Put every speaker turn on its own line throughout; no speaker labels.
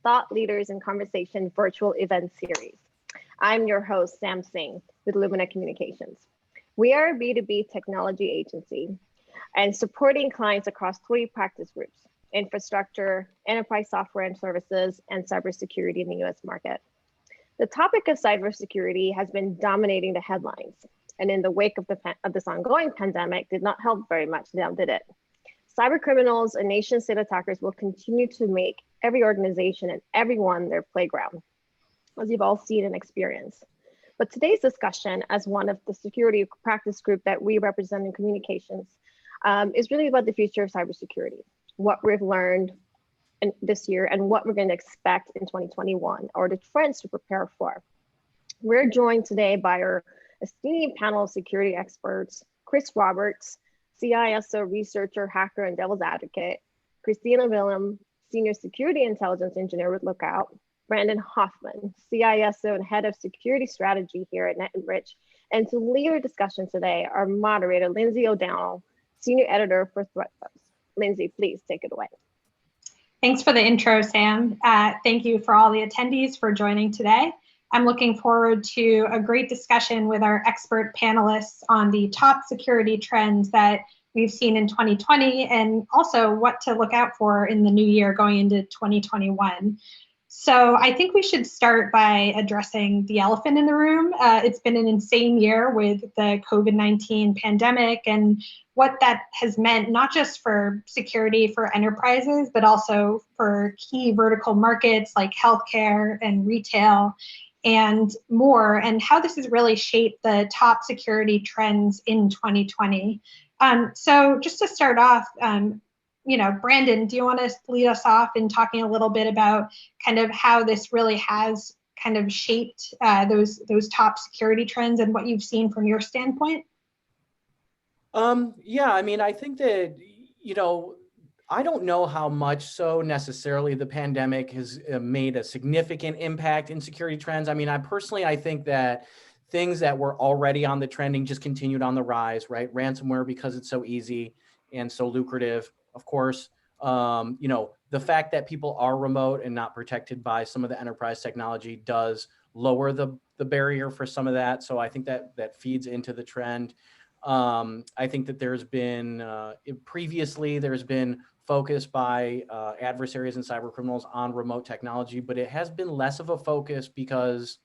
Thought Leaders in Conversation virtual event series. I'm your host, Sam Singh with Lumina Communications. We are a B2B technology agency and supporting clients across 3 practice groups: infrastructure, enterprise software and services, and cybersecurity in the US market. The topic of cybersecurity has been dominating the headlines, and in the wake of this ongoing pandemic did not help very much now, did it? Cyber criminals and nation state attackers will continue to make every organization and everyone their playground, as you've all seen and experienced. But today's discussion, as one of the security practice group that we represent in communications, is really about the future of cybersecurity, what we've learned this year and what we're going to expect in 2021, or the trends to prepare for. We're joined today by our esteemed panel of security experts: Chris Roberts, CISO researcher, hacker, and devil's advocate; Christina Willem, senior security intelligence engineer with Lookout; Brandon Hoffman, CISO and head of security strategy here at NetEnrich. And to lead our discussion today, our moderator, Lindsay O'Donnell, senior editor for ThreatPost. Lindsay, please take it away.
Thanks for the intro, Sam. Thank you for all the attendees for joining today. I'm looking forward to a great discussion with our expert panelists on the top security trends that we've seen in 2020 and also what to look out for in the new year going into 2021. So I think we should start by addressing the elephant in the room. It's been an insane year with the COVID-19 pandemic and what that has meant, not just for security for enterprises, but also for key vertical markets like healthcare and retail and more, and how this has really shaped the top security trends in 2020. So just to start off, Brandon, do you want to lead us off in talking a little bit about kind of how this really has kind of shaped those top security trends and what you've seen from your standpoint?
Yeah, I mean, I think that, I don't know how much so necessarily the pandemic has made a significant impact in security trends. I mean, I think that things that were already on the trending just continued on the rise, right? Ransomware, because it's so easy and so lucrative, of course. The fact that people are remote and not protected by some of the enterprise technology does lower the barrier for some of that. So I think that feeds into the trend. I think that there's been, previously there's been focus by adversaries and cyber criminals on remote technology, but it has been less of a focus because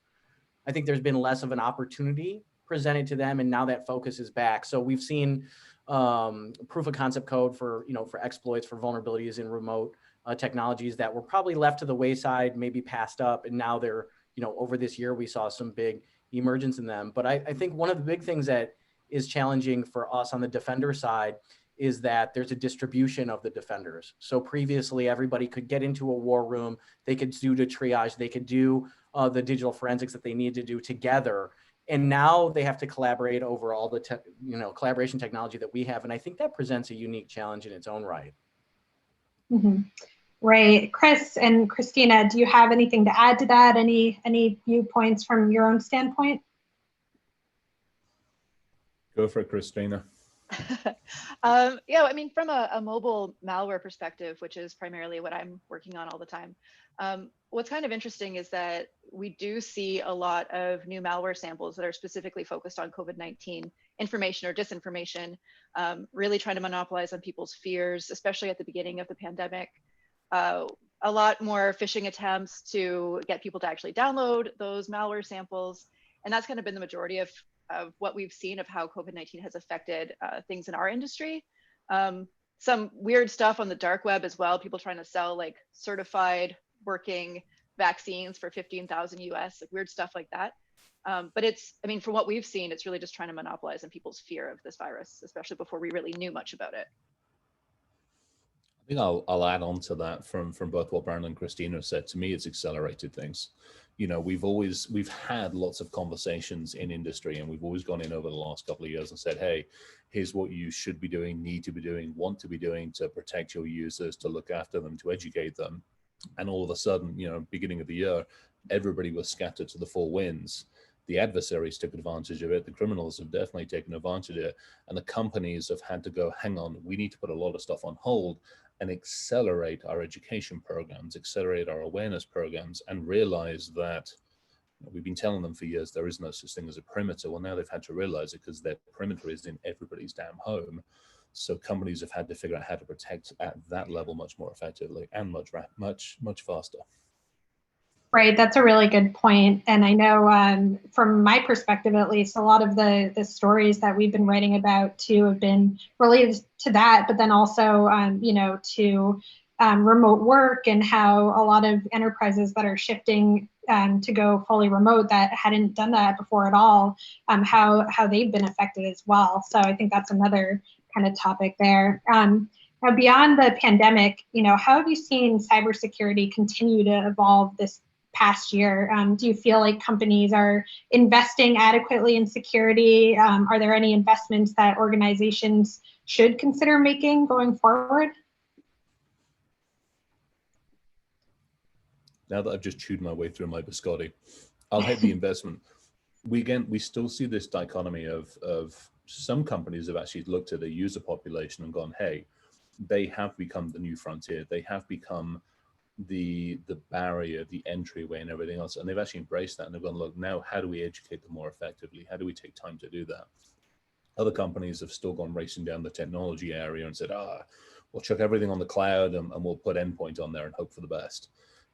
I think there's been less of an opportunity presented to them, and now that focus is back. So we've seen proof of concept code for exploits, for vulnerabilities in remote technologies that were probably left to the wayside, maybe passed up, and now they're, over this year we saw some big emergence in them. But I think one of the big things that is challenging for us on the defender side is that there's a distribution of the defenders. So previously everybody could get into a war room, they could do the triage, they could do the digital forensics that they need to do together. And now they have to collaborate over all the collaboration technology that we have. And I think that presents a unique challenge in its own right.
Mm-hmm. Right. Chris and Christina, do you have anything to add to that? Any viewpoints from your own standpoint?
Go for it, Christina.
Yeah, I mean, from a mobile malware perspective, which is primarily what I'm working on all the time, what's kind of interesting is that we do see a lot of new malware samples that are specifically focused on COVID-19 information or disinformation, really trying to monopolize on people's fears, especially at the beginning of the pandemic. A lot more phishing attempts to get people to actually download those malware samples. And that's kind of been the majority of what we've seen of how COVID-19 has affected things in our industry. Some weird stuff on the dark web as well, people trying to sell like certified working vaccines for 15,000 US, like weird stuff like that. But from what we've seen, it's really just trying to monopolize on people's fear of this virus, especially before we really knew much about it.
I think I'll add on to that from both what Brandon and Christina said. To me, it's accelerated things. We've had lots of conversations in industry, and we've always gone in over the last couple of years and said, hey, here's what you should be doing, need to be doing, want to be doing to protect your users, to look after them, to educate them. And all of a sudden, beginning of the year, everybody was scattered to the four winds. The adversaries took advantage of it. The criminals have definitely taken advantage of it. And the companies have had to go, hang on, we need to put a lot of stuff on hold and accelerate our education programs, accelerate our awareness programs, and realize that we've been telling them for years there is no such thing as a perimeter. Well, now they've had to realize it because their perimeter is in everybody's damn home. So companies have had to figure out how to protect at that level much more effectively and much faster.
Right, that's a really good point. And I know from my perspective, at least, a lot of the stories that we've been writing about too have been related to that, but then also, to remote work and how a lot of enterprises that are shifting to go fully remote that hadn't done that before at all, how they've been affected as well. So I think that's another kind of topic there. Now, beyond the pandemic, how have you seen cybersecurity continue to evolve this past year? Do you feel like companies are investing adequately in security? Are there any investments that organizations should consider making going forward?
Now that I've just chewed my way through my biscotti, I'll hit the investment. We still see this dichotomy of some companies have actually looked at their user population and gone, hey, they have become the new frontier. They have become the barrier, the entryway and everything else. And they've actually embraced that and they've gone, look, now how do we educate them more effectively? How do we take time to do that? Other companies have still gone racing down the technology area and said, we'll chuck everything on the cloud and we'll put endpoint on there and hope for the best.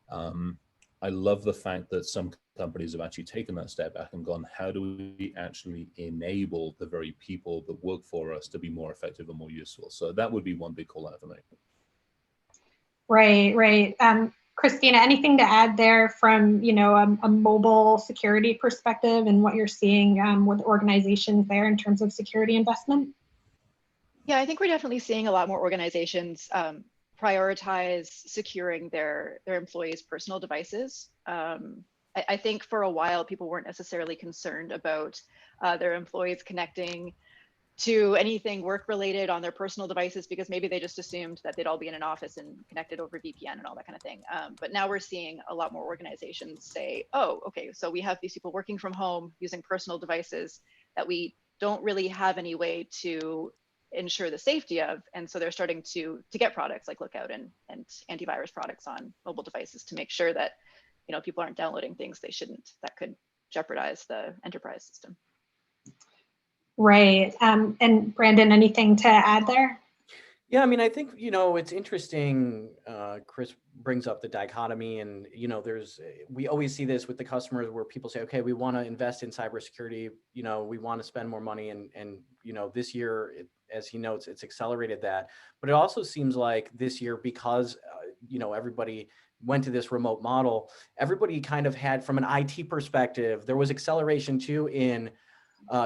I love the fact that some companies have actually taken that step back and gone, how do we actually enable the very people that work for us to be more effective and more useful? So that would be one big call out for me.
Right. Christina, anything to add there from, a mobile security perspective and what you're seeing with organizations there in terms of security investment?
Yeah, I think we're definitely seeing a lot more organizations prioritize securing their employees' personal devices. I think for a while, people weren't necessarily concerned about their employees connecting to anything work-related on their personal devices because maybe they just assumed that they'd all be in an office and connected over VPN and all that kind of thing. But now we're seeing a lot more organizations say, oh, okay, so we have these people working from home using personal devices that we don't really have any way to ensure the safety of. And so they're starting to get products like Lookout and antivirus products on mobile devices to make sure that people aren't downloading things they shouldn't that could jeopardize the enterprise system.
Right. And Brandon, anything to add there?
Yeah, I mean, I think, it's interesting, Chris brings up the dichotomy and, we always see this with the customers where people say, okay, we want to invest in cybersecurity, we want to spend more money and this year, as he notes, it's accelerated that. But it also seems like this year, because, everybody went to this remote model, everybody kind of had, from an IT perspective, there was acceleration too in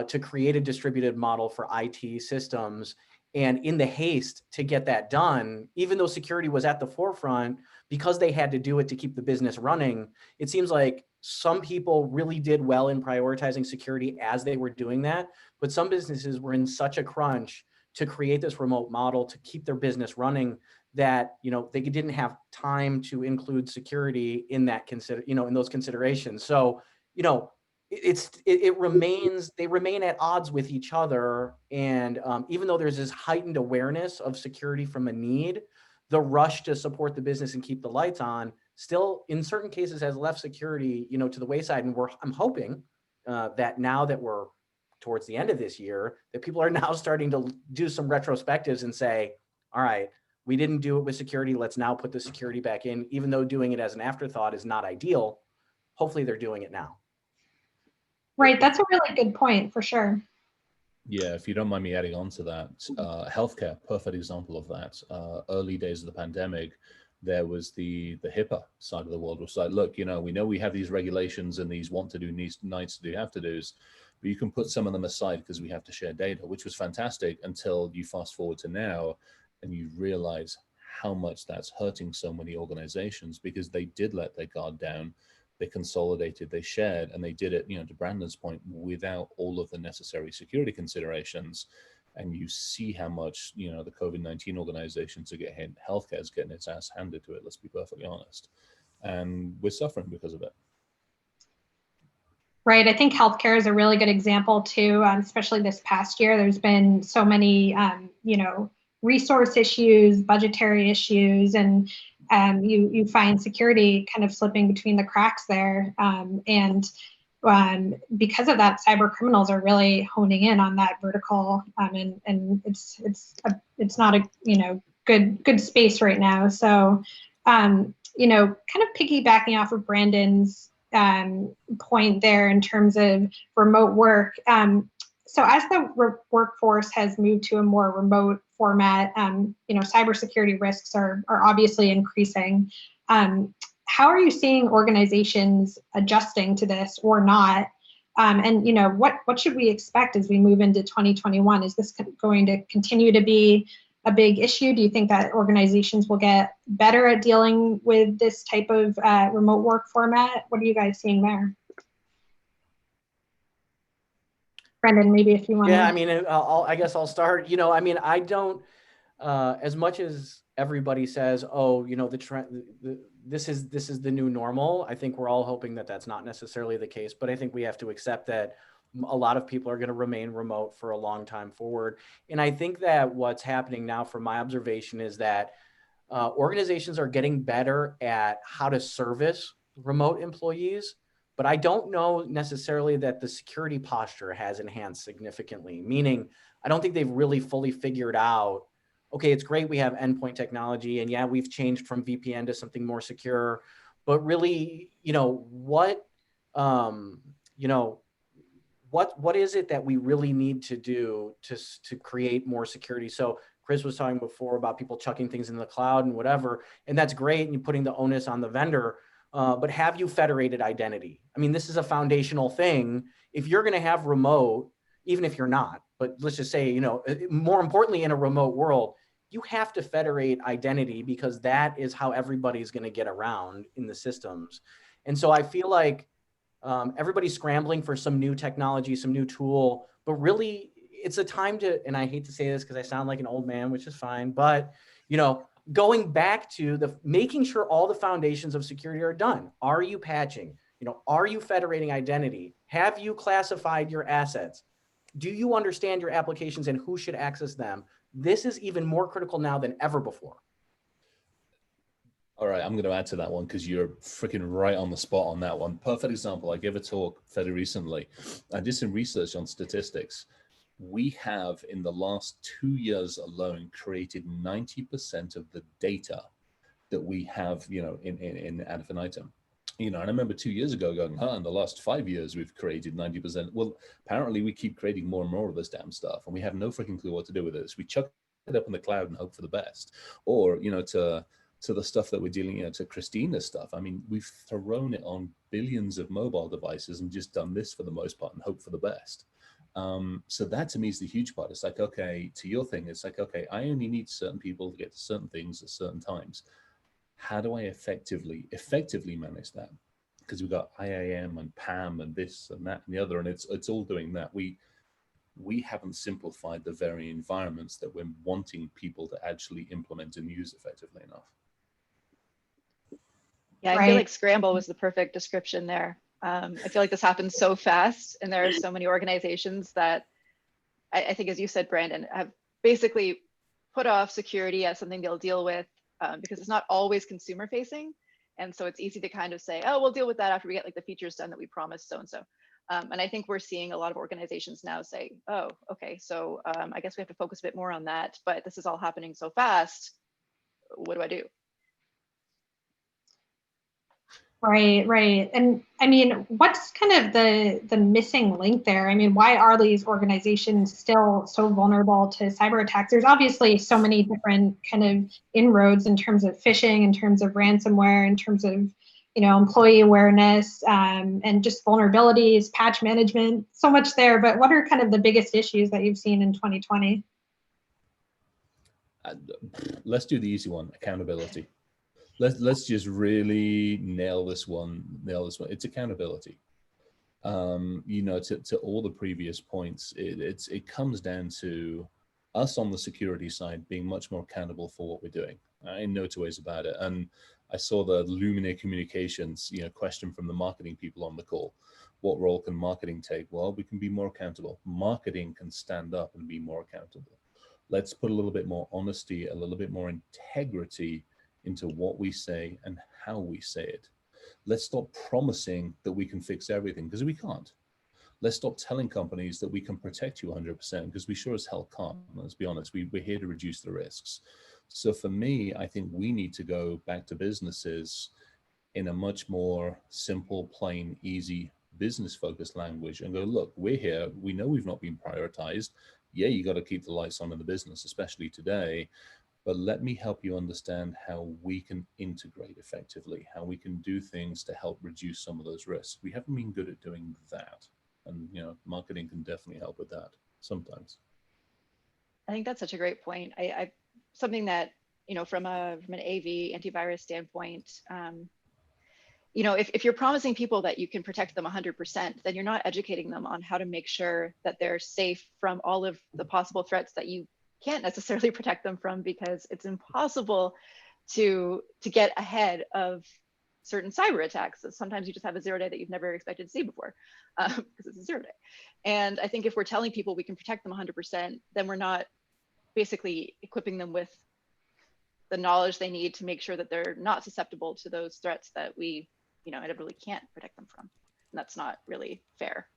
to create a distributed model for IT systems. And in the haste to get that done, even though security was at the forefront, because they had to do it to keep the business running, it seems like some people really did well in prioritizing security as they were doing that. But some businesses were in such a crunch to create this remote model to keep their business running that, they didn't have time to include security in that in those considerations. So, they remain at odds with each other. And even though there's this heightened awareness of security from a need, the rush to support the business and keep the lights on still in certain cases has left security, to the wayside. And I'm hoping that now that we're towards the end of this year, that people are now starting to do some retrospectives and say, all right, we didn't do it with security. Let's now put the security back in, even though doing it as an afterthought is not ideal. Hopefully they're doing it now.
Right, that's a really good point for sure.
Yeah, if you don't mind me adding on to that, healthcare, perfect example of that. Early days of the pandemic, there was the HIPAA side of the world, which was like, look, we know we have these regulations and these want to do, needs to do, have to do's, but you can put some of them aside because we have to share data, which was fantastic until you fast forward to now and you realize how much that's hurting so many organizations because they did let their guard down. They consolidated, they shared, and they did it, to Brandon's point, without all of the necessary security considerations. And you see how much, the COVID-19 organizations are getting hit. Healthcare is getting its ass handed to it, let's be perfectly honest. And we're suffering because of it.
Right. I think healthcare is a really good example too, especially this past year. There's been so many, resource issues, budgetary issues, and you find security kind of slipping between the cracks there. Because of that, cyber criminals are really honing in on that vertical, and it's not a good space right now. So kind of piggybacking off of Brandon's point there in terms of remote work. So as the workforce has moved to a more remote format, cybersecurity risks are obviously increasing. How are you seeing organizations adjusting to this or not? What should we expect as we move into 2021? Is this going to continue to be a big issue? Do you think that organizations will get better at dealing with this type of remote work format? What are you guys seeing there? Brendan, maybe if you want.
Yeah, I mean, I guess I'll start. I mean, I don't, as much as everybody says, oh, the trend, this is the new normal. I think we're all hoping that that's not necessarily the case, but I think we have to accept that a lot of people are going to remain remote for a long time forward. And I think that what's happening now, from my observation, is that organizations are getting better at how to service remote employees. But I don't know necessarily that the security posture has enhanced significantly, meaning I don't think they've really fully figured out, okay, it's great we have endpoint technology, and yeah, we've changed from VPN to something more secure, but really, what is it that we really need to do to create more security? So Chris was talking before about people chucking things in the cloud and whatever, and that's great, and you're putting the onus on the vendor. But have you federated identity? I mean, this is a foundational thing. If you're going to have remote, even if you're not, but let's just say, more importantly, in a remote world, you have to federate identity, because that is how everybody's going to get around in the systems. And so I feel like everybody's scrambling for some new technology, some new tool, but really it's a time to, and I hate to say this because I sound like an old man, which is fine, but going back to making sure all the foundations of security are done. Are you patching? Are you federating identity? Have you classified your assets? Do you understand your applications and who should access them? This is even more critical now than ever before.
All right, I'm going to add to that one because you're freaking right on the spot on that one. Perfect example. I gave a talk fairly recently. I did some research on statistics. We have, in the last 2 years alone, created 90% of the data that we have, in ad infinitum. And I remember 2 years ago going, in the last 5 years, we've created 90%. Well, apparently we keep creating more and more of this damn stuff, and we have no freaking clue what to do with this. We chuck it up in the cloud and hope for the best. Or, to the stuff that we're dealing, to Christina's stuff. I mean, we've thrown it on billions of mobile devices and just done this for the most part and hope for the best. So that to me is the huge part. It's like, okay, to your thing, it's like, okay, I only need certain people to get to certain things at certain times. How do I effectively manage that? Because we've got IAM and PAM and this and that and the other, and it's all doing that. We haven't simplified the very environments that we're wanting people to actually implement and use effectively enough.
Yeah, I feel like scramble was the perfect description there. I feel like this happens so fast, and there are so many organizations that I think, as you said, Brandon, have basically put off security as something they'll deal with because it's not always consumer facing. And so it's easy to kind of say, oh, we'll deal with that after we get like the features done that we promised so-and-so. And I think we're seeing a lot of organizations now say, oh, okay, so I guess we have to focus a bit more on that, but this is all happening so fast. What do I do?
Right. And I mean, what's kind of the missing link there? I mean, why are these organizations still so vulnerable to cyber attacks? There's obviously so many different kind of inroads in terms of phishing, in terms of ransomware, in terms of, employee awareness, and just vulnerabilities, patch management, so much there. But what are kind of the biggest issues that you've seen in 2020?
Let's do the easy one, accountability. Let's just really nail this one. It's accountability. To all the previous points, it comes down to us on the security side being much more accountable for what we're doing. In no two ways about it. And I saw the Lumina Communications, question from the marketing people on the call. What role can marketing take? Well, we can be more accountable. Marketing can stand up and be more accountable. Let's put a little bit more honesty, a little bit more integrity into what we say and how we say it. Let's stop promising that we can fix everything, because we can't. Let's stop telling companies that we can protect you 100%, because we sure as hell can't. Let's be honest, we're here to reduce the risks. So for me, I think we need to go back to businesses in a much more simple, plain, easy, business-focused language and go, look, we're here. We know we've not been prioritized. Yeah, you got to keep the lights on in the business, especially today. But let me help you understand how we can integrate effectively, how we can do things to help reduce some of those risks. We haven't been good at doing that. And, marketing can definitely help with that sometimes.
I think that's such a great point. I something that, from an AV antivirus standpoint, if you're promising people that you can protect them 100%, then you're not educating them on how to make sure that they're safe from all of the possible threats that you can't necessarily protect them from, because it's impossible to get ahead of certain cyber attacks. So sometimes you just have a 0 day that you've never expected to see before, because it's a 0 day. And I think if we're telling people we can protect them 100%, then we're not basically equipping them with the knowledge they need to make sure that they're not susceptible to those threats that we, inevitably can't protect them from. And that's not really fair.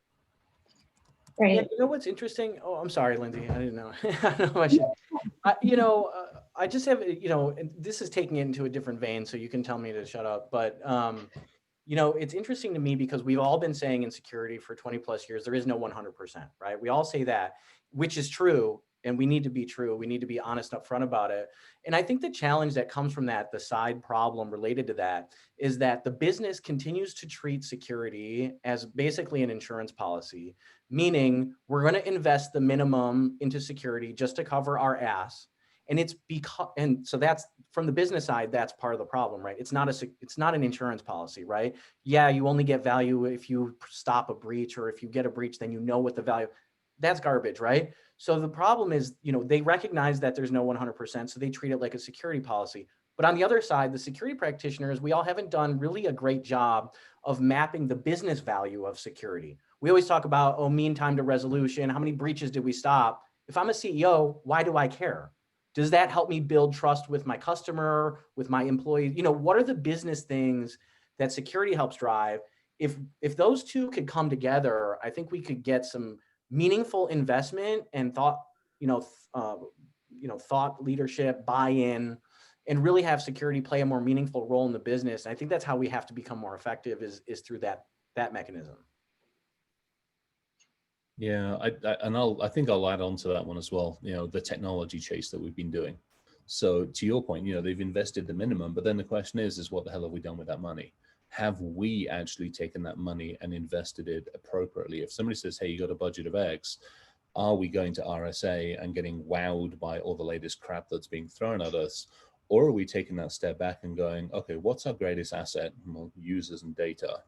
Right.
Yeah, you know what's interesting? Oh, I'm sorry, Lindsay. I didn't know. I don't know I should. I just have, and this is taking it into a different vein, so you can tell me to shut up. But, it's interesting to me because we've all been saying in security for 20 plus years, there is no 100%, right? We all say that, which is true. And we need to be true. We need to be honest up front about it. And I think the challenge that comes from that, the side problem related to that, is that the business continues to treat security as basically an insurance policy, meaning we're going to invest the minimum into security just to cover our ass. And so that's from the business side, that's part of the problem, right? It's not an insurance policy, right? Yeah, you only get value if you stop a breach, or if you get a breach, then you know what the value. That's garbage, right? So the problem is, they recognize that there's no 100%, so they treat it like a security policy. But on the other side, the security practitioners, we all haven't done really a great job of mapping the business value of security. We always talk about, mean time to resolution, how many breaches did we stop? If I'm a CEO, why do I care? Does that help me build trust with my customer, with my employees? What are the business things that security helps drive? If those two could come together, I think we could get some meaningful investment and thought leadership, buy-in, and really have security play a more meaningful role in the business. And I think that's how we have to become more effective is through that mechanism.
Yeah, I think I'll add on to that one as well. The technology chase that we've been doing. So to your point, they've invested the minimum, but then the question is what the hell have we done with that money? Have we actually taken that money and invested it appropriately? If somebody says, hey, you got a budget of X, are we going to RSA and getting wowed by all the latest crap that's being thrown at us? Or are we taking that step back and going, okay, what's our greatest asset? Well, users and data.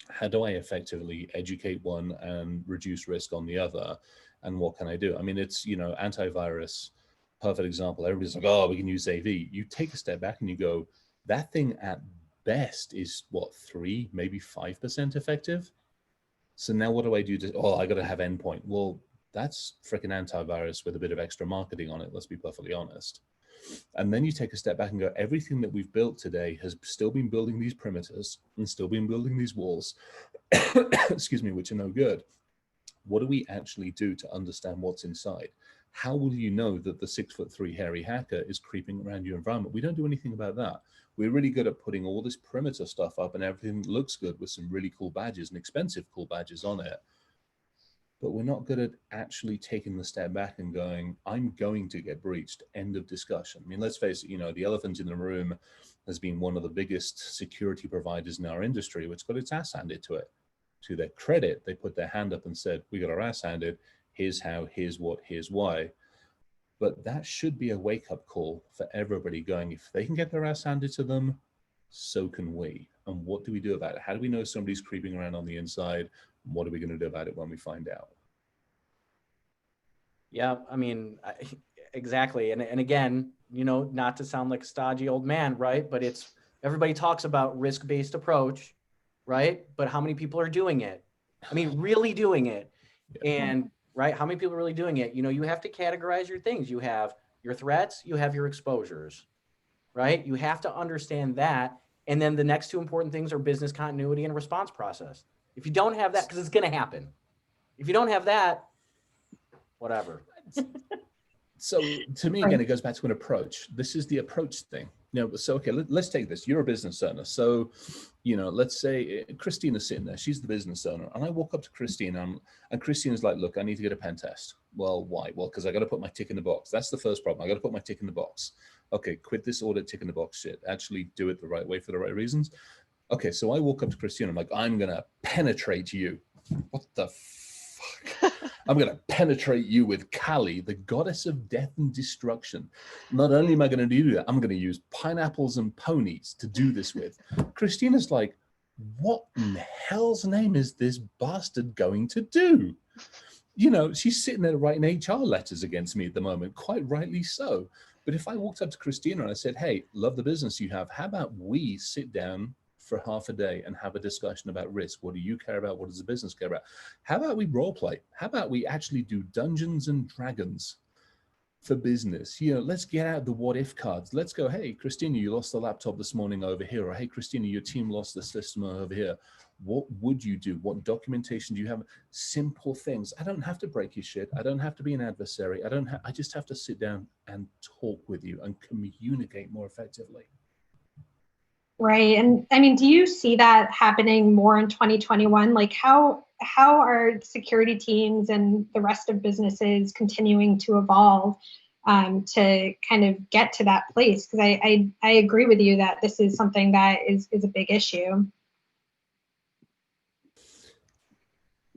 How do I effectively educate one and reduce risk on the other? And what can I do? I mean, it's, antivirus, perfect example. Everybody's like, oh, we can use AV. You take a step back and you go, that thing at best is 3, maybe 5% effective. So now what do I do I got to have endpoint. Well, that's freaking antivirus with a bit of extra marketing on it. Let's be perfectly honest. And then you take a step back and go, everything that we've built today has still been building these perimeters and still been building these walls, excuse me, which are no good. What do we actually do to understand what's inside? How will you know that the 6'3" hairy hacker is creeping around your environment? We don't do anything about that. We're really good at putting all this perimeter stuff up and everything looks good with some really cool badges and expensive cool badges on it. But we're not good at actually taking the step back and going, I'm going to get breached, end of discussion. I mean, let's face it, the elephant in the room has been one of the biggest security providers in our industry, which got its ass handed to it. To their credit, they put their hand up and said, we got our ass handed, here's how, here's what, here's why. But that should be a wake-up call for everybody going, if they can get their ass handed to them, so can we. And what do we do about it? How do we know somebody's creeping around on the inside? What are we going to do about it when we find out?
Yeah, I mean, exactly. And again, not to sound like a stodgy old man, right? But everybody talks about risk-based approach, right? But how many people are doing it? I mean, really doing it. And right? How many people are really doing it? You know, you have to categorize your things. You have your threats, you have your exposures, right? You have to understand that. And then the next two important things are business continuity and response process. If you don't have that, because it's going to happen. If you don't have that, whatever.
So to me, again, it goes back to an approach. This is the approach thing. You know, so, okay, let's take this. You're a business owner. So, you know, let's say Christina's sitting there. She's the business owner. And I walk up to Christina and Christina's like, look, I need to get a pen test. Well, why? Well, because I got to put my tick in the box. That's the first problem. I got to put my tick in the box. Okay, quit this audit tick in the box shit. Actually do it the right way for the right reasons. Okay, so I walk up to Christina. I'm like, I'm going to penetrate you. What the fuck? I'm going to penetrate you with Kali, the goddess of death and destruction. Not only am I going to do that, I'm going to use pineapples and ponies to do this with. Christina's like, what in the hell's name is this bastard going to do? You know, she's sitting there writing HR letters against me at the moment, quite rightly so. But if I walked up to Christina and I said, hey, love the business you have, how about we sit down for half a day and have a discussion about risk? What do you care about? What does the business care about? How about we role play? How about we actually do Dungeons and Dragons for business? You know, let's get out the what if cards. Let's go, hey, Christina, you lost the laptop this morning over here. Or hey, Christina, your team lost the system over here. What would you do? What documentation do you have? Simple things. I don't have to break your shit. I don't have to be an adversary. I just have to sit down and talk with you and communicate more effectively.
Right. And I mean, do you see that happening more in 2021? Like how are security teams and the rest of businesses continuing to evolve to kind of get to that place? Because I agree with you that this is something that is a big issue.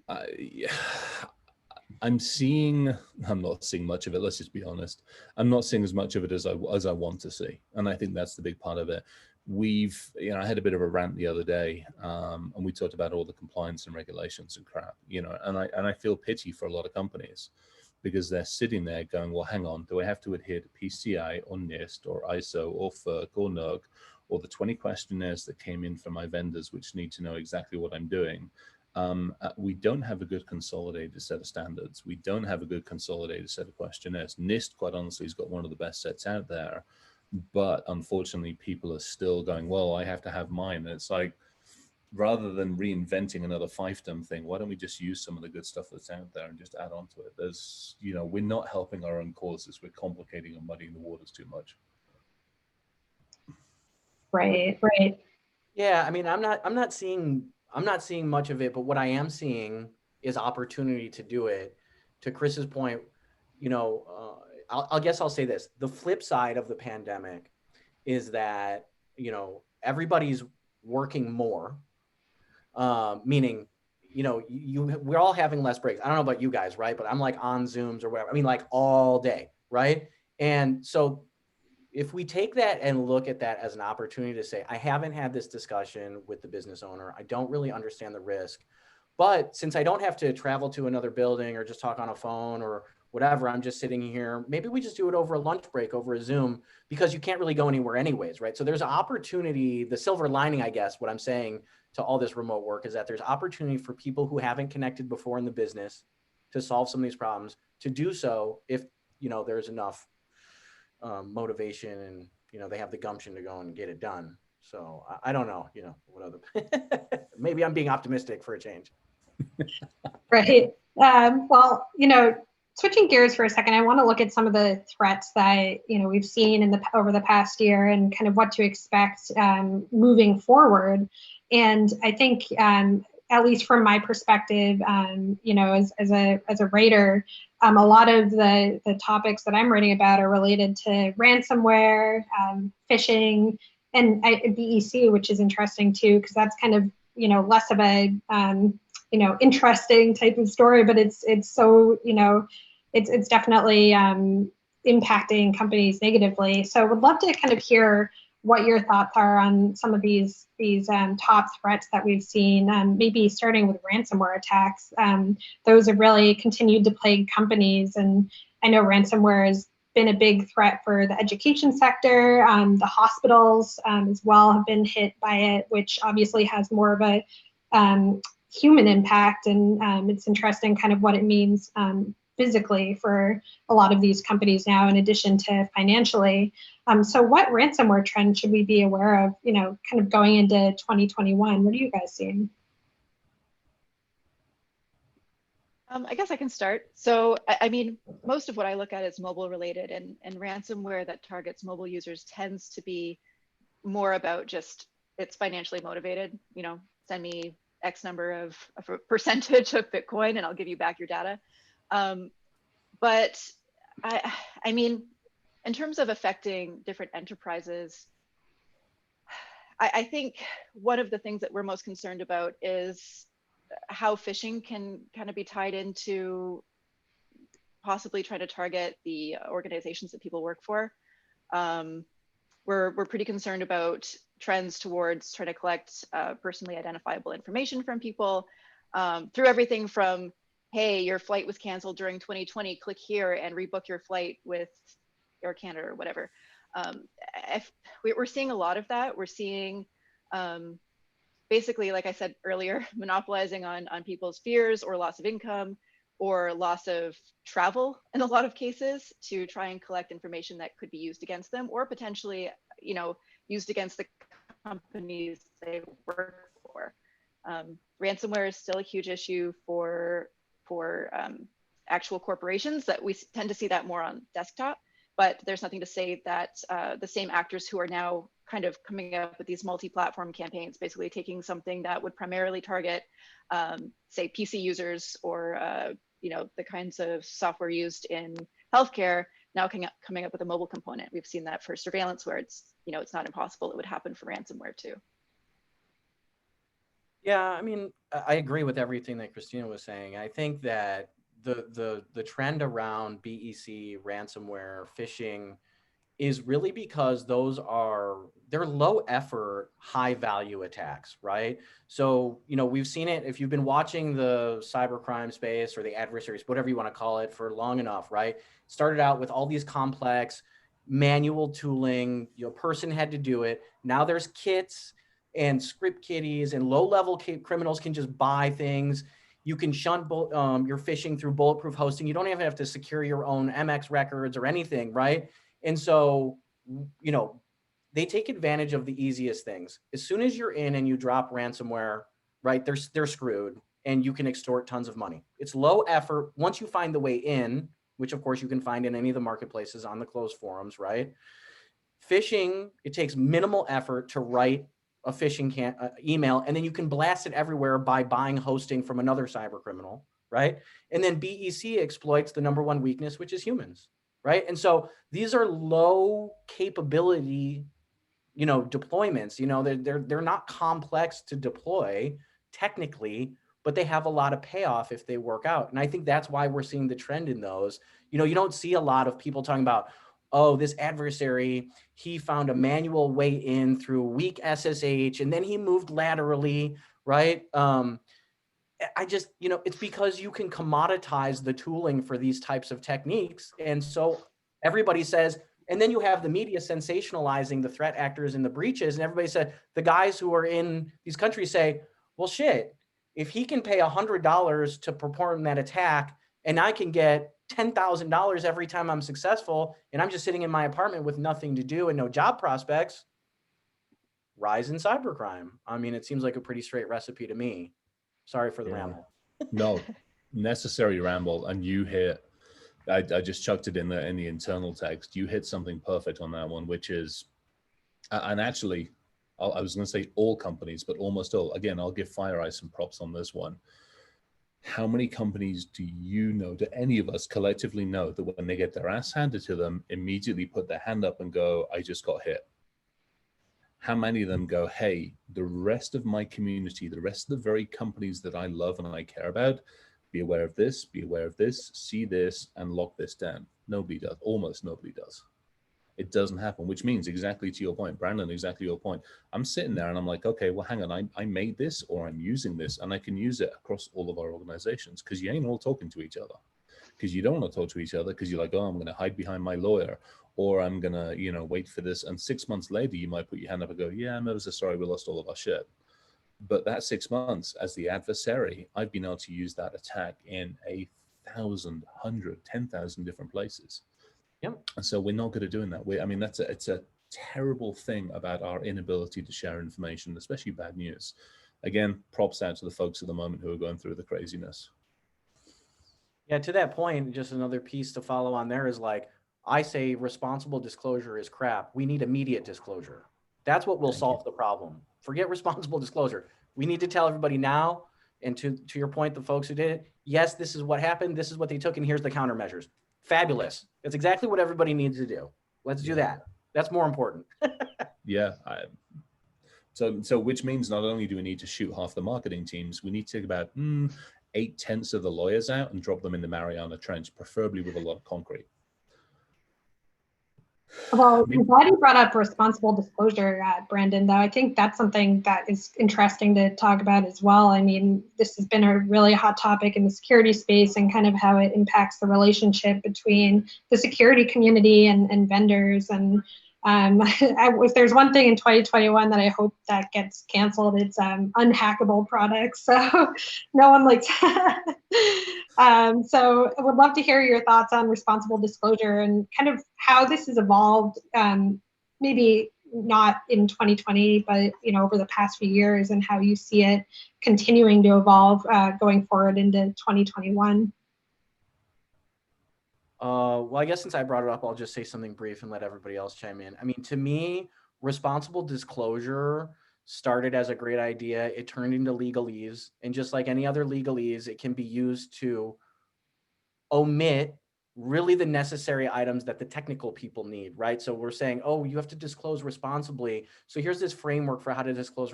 I'm not seeing much of it. Let's just be honest. I'm not seeing as much of it as I want to see. And I think that's the big part of it. I had a bit of a rant the other day, and we talked about all the compliance and regulations and crap, and I feel pity for a lot of companies because they're sitting there going, well, hang on, do I have to adhere to PCI or NIST or ISO or FERC or NERC or the 20 questionnaires that came in from my vendors, which need to know exactly what I'm doing? We don't have a good consolidated set of standards. We don't have a good consolidated set of questionnaires. NIST, quite honestly, has got one of the best sets out there. But unfortunately, people are still going, well, I have to have mine. And it's like, rather than reinventing another fiefdom thing, why don't we just use some of the good stuff that's out there and just add on to it? There's, we're not helping our own causes. We're complicating and muddying the waters too much.
Right.
Yeah, I mean, I'm not seeing much of it, but what I am seeing is opportunity to do it. To Chris's point, I'll say this. The flip side of the pandemic is that, everybody's working more, meaning, we're all having less breaks. I don't know about you guys, right? But I'm like on Zooms or whatever. I mean, like all day, right? And so if we take that and look at that as an opportunity to say, I haven't had this discussion with the business owner. I don't really understand the risk. But since I don't have to travel to another building or just talk on a phone or whatever, I'm just sitting here. Maybe we just do it over a lunch break, over a Zoom, because you can't really go anywhere anyways, right? So there's an opportunity. The silver lining, I guess, what I'm saying to all this remote work is that there's opportunity for people who haven't connected before in the business to solve some of these problems, to do so if, there's enough motivation and, they have the gumption to go and get it done. So I don't know, what other, maybe I'm being optimistic for a change.
Right. Well, switching gears for a second, I want to look at some of the threats that, we've seen over the past year and kind of what to expect moving forward. And I think, at least from my perspective, as a writer, a lot of the topics that I'm writing about are related to ransomware, phishing, and BEC, which is interesting too, because that's kind of, less of a, interesting type of story, but it's so, it's definitely impacting companies negatively. So I would love to kind of hear what your thoughts are on some of these top threats that we've seen, maybe starting with ransomware attacks. Those have really continued to plague companies, and I know ransomware has been a big threat for the education sector. The hospitals as well have been hit by it, which obviously has more of a human impact, and it's interesting kind of what it means physically for a lot of these companies now, in addition to financially. So what ransomware trend should we be aware of, kind of going into 2021? What are you guys seeing?
I guess I can start. So, I mean, most of what I look at is mobile related, and ransomware that targets mobile users tends to be more about just, it's financially motivated, send me X number of a percentage of Bitcoin and I'll give you back your data. But I mean, in terms of affecting different enterprises, I think one of the things that we're most concerned about is how phishing can kind of be tied into possibly trying to target the organizations that people work for. We're pretty concerned about trends towards trying to collect personally identifiable information from people through everything from, hey, your flight was canceled during 2020, click here and rebook your flight with Air Canada or whatever. We're seeing a lot of that. We're seeing basically, like I said earlier, monopolizing on people's fears or loss of income or loss of travel in a lot of cases to try and collect information that could be used against them, or potentially, used against the companies they work for. Ransomware is still a huge issue for actual corporations, that we tend to see that more on desktop, but there's nothing to say that the same actors who are now kind of coming up with these multi-platform campaigns, basically taking something that would primarily target, say, PC users or the kinds of software used in healthcare, now coming up with a mobile component. We've seen that for surveillance, where it's it's not impossible it would happen for ransomware too.
Yeah, I mean, I agree with everything that Christina was saying. I think that the trend around BEC, ransomware, phishing is really because they're low effort, high value attacks, right? So, we've seen it, if you've been watching the cybercrime space or the adversaries, whatever you want to call it, for long enough, right? Started out with all these complex manual tooling, person had to do it. Now there's kits and script kiddies, and low-level criminals can just buy things. You can shunt your phishing through bulletproof hosting. You don't even have to secure your own MX records or anything, right? And so, they take advantage of the easiest things. As soon as you're in and you drop ransomware, right, they're screwed, and you can extort tons of money. It's low effort. Once you find the way in, which of course you can find in any of the marketplaces on the closed forums, right? Phishing, it takes minimal effort to write a phishing email, and then you can blast it everywhere by buying hosting from another cyber criminal, right? And then BEC exploits the number one weakness, which is humans, right? And so these are low capability, deployments. They're not complex to deploy technically, but they have a lot of payoff if they work out. And I think that's why we're seeing the trend in those. You don't see a lot of people talking about, oh, this adversary, he found a manual way in through weak SSH, and then he moved laterally, right? It's because you can commoditize the tooling for these types of techniques. And so everybody says, and then you have the media sensationalizing the threat actors and the breaches. And everybody said, the guys who are in these countries say, well, shit, if he can pay $100 to perform that attack, and I can get $10,000 every time I'm successful, and I'm just sitting in my apartment with nothing to do and no job prospects, rise in cybercrime. I mean, it seems like a pretty straight recipe to me. Sorry for the ramble.
No, necessary ramble. And you hit, I just chucked it in the internal text. You hit something perfect on that one, which is, and actually, I was going to say all companies, but almost all. Again, I'll give FireEye some props on this one. How many companies do any of us collectively know that when they get their ass handed to them, immediately put their hand up and go, I just got hit? How many of them go, hey, the rest of my community, the rest of the very companies that I love and I care about, be aware of this, see this, and lock this down? Nobody does. Almost nobody does. It doesn't happen, which means, exactly to your point, Brandon, exactly your point. I'm sitting there and I'm like, okay, well, hang on, I made this, or I'm using this, and I can use it across all of our organizations, because you ain't all talking to each other. Because you don't want to talk to each other, because you're like, oh, I'm going to hide behind my lawyer, or I'm going to, wait for this. And 6 months later, you might put your hand up and go, yeah, I'm ever so sorry, we lost all of our shit. But that 6 months as the adversary, I've been able to use that attack in 1,000, 100, 10,000 different places.
Yep.
And so we're not good at doing that. I mean, it's a terrible thing about our inability to share information, especially bad news. Again, props out to the folks at the moment who are going through the craziness.
Yeah, to that point, just another piece to follow on there is like, I say responsible disclosure is crap. We need immediate disclosure. That's what will solve the problem. Forget responsible disclosure. We need to tell everybody now. And to your point, the folks who did it, yes, this is what happened. This is what they took. And here's the countermeasures. Fabulous. That's exactly what everybody needs to do. Let's do that. That's more important.
Yeah. So which means not only do we need to shoot half the marketing teams, we need to take about 8/10 of the lawyers out and drop them in the Mariana Trench, preferably with a lot of concrete.
Well, I'm glad you brought up responsible disclosure, Brandon, though. I think that's something that is interesting to talk about as well. I mean, this has been a really hot topic in the security space and kind of how it impacts the relationship between the security community and vendors. And if there's one thing in 2021 that I hope that gets canceled, it's unhackable products. So no one likes that. So I would love to hear your thoughts on responsible disclosure and kind of how this has evolved, maybe not in 2020, but over the past few years, and how you see it continuing to evolve going forward into 2021.
Well, I guess since I brought it up, I'll just say something brief and let everybody else chime in. I mean, to me, responsible disclosure started as a great idea. It turned into legalese. And just like any other legalese, it can be used to omit really the necessary items that the technical people need, right? So we're saying, oh, you have to disclose responsibly. So here's this framework for how to disclose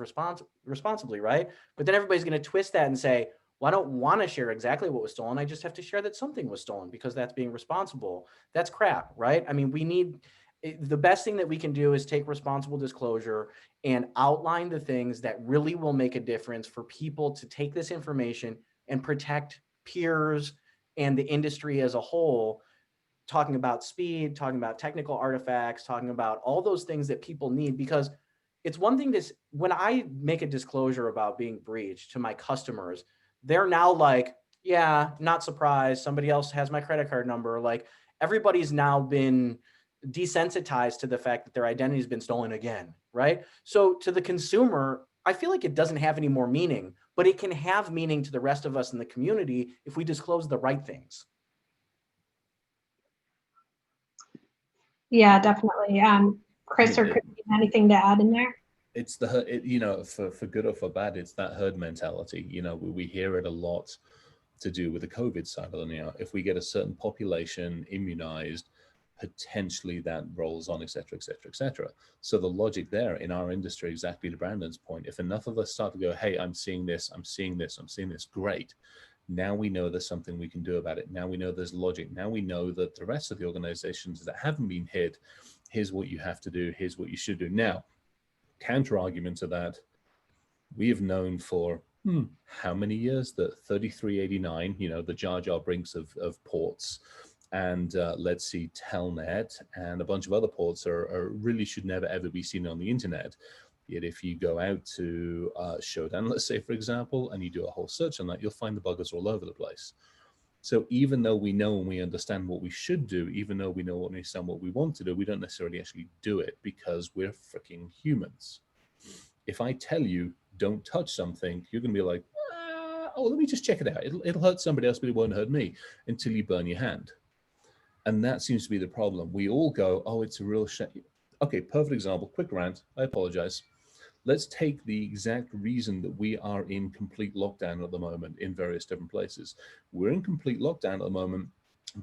responsibly, right? But then everybody's going to twist that and say, well, I don't want to share exactly what was stolen. I just have to share that something was stolen because that's being responsible. That's crap, right? I mean, the best thing that we can do is take responsible disclosure and outline the things that really will make a difference for people to take this information and protect peers and the industry as a whole, talking about speed, talking about technical artifacts, talking about all those things that people need. Because it's one thing when I make a disclosure about being breached to my customers, they're now like, yeah, not surprised. Somebody else has my credit card number. Like, everybody's now been desensitized to the fact that their identity has been stolen again, right? So to the consumer, I feel like it doesn't have any more meaning, but it can have meaning to the rest of us in the community if we disclose the right things.
Yeah, definitely. Chris or Christine, anything to add in there?
It's for good or for bad, it's that herd mentality. We hear it a lot to do with the COVID side of it. If we get a certain population immunized, potentially that rolls on, et cetera, et cetera, et cetera. So the logic there in our industry, exactly to Brandon's point, if enough of us start to go, hey, I'm seeing this, great. Now we know there's something we can do about it. Now we know there's logic. Now we know that the rest of the organizations that haven't been hit, here's what you have to do, here's what you should do. Now, counter argument to that, we have known for how many years that 3389, the Jar Jar Brinks of ports, and let's see, Telnet and a bunch of other ports are really should never ever be seen on the internet. Yet if you go out to Shodan, let's say, for example, and you do a whole search on that, you'll find the buggers all over the place. So even though we know and we understand what we should do, even though we know what we understand what we want to do, we don't necessarily actually do it because we're freaking humans. If I tell you don't touch something, you're going to be like, oh, let me just check it out. It'll hurt somebody else, but it won't hurt me, until you burn your hand. And that seems to be the problem. We all go, oh, it's a real shame. Okay, perfect example, quick rant. I apologize. Let's take the exact reason that we are in complete lockdown at the moment in various different places. We're in complete lockdown at the moment